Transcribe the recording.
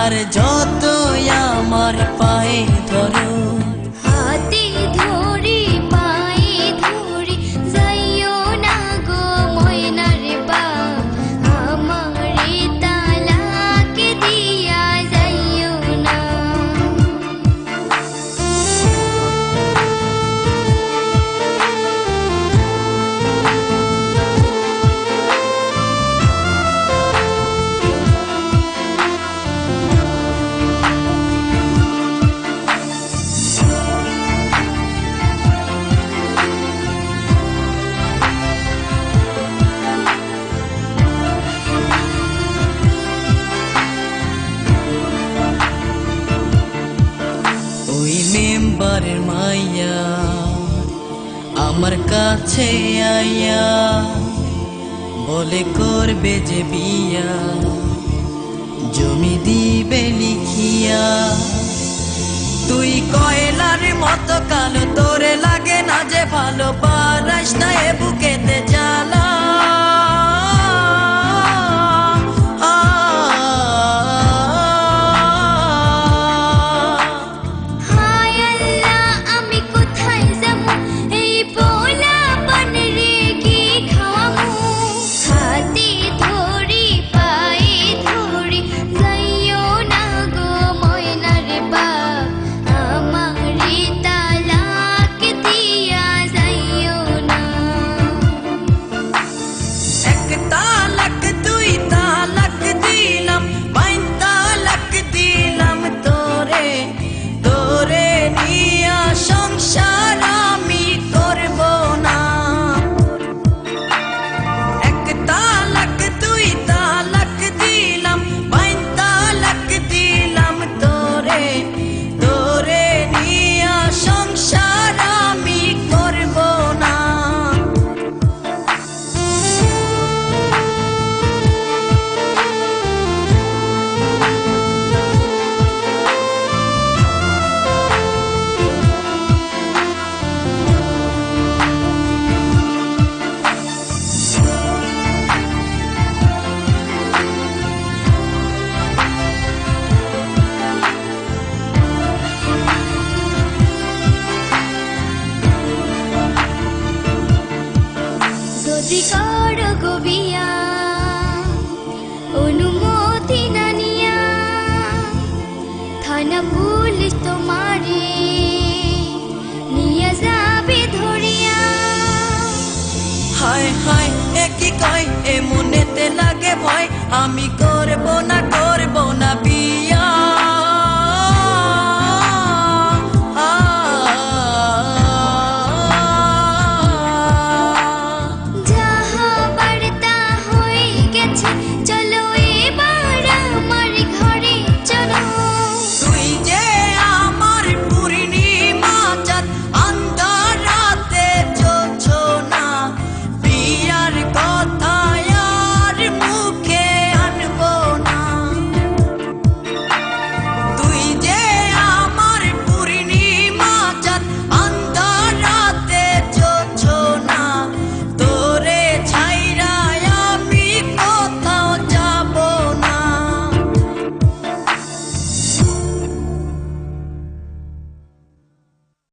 আর যতই আমার পায়ে ধরো হাতে ধরি পায়ে ধরি যাইও না গো ময়নার বাপ আমারে তালাক দিয়া যাইও না। ওই মেম্বারের মাইয়া আমার কাছে আইয়া বলে করবে যে বিয়া জমি দিবে লিখিয়া। তুই কয়লার মতো কালো তোরে লাগে না যে ভালো পারাস না এ বুকেতে জ্বালা। যদি করো গো বিয়া অনুমতি না নিয়া থানা পুলিশ তোমারে নিয়ে যাবে ধরিয়া। হায় হায় এ কি কয় এ মনেতে লাগে ভয় আমি করব না।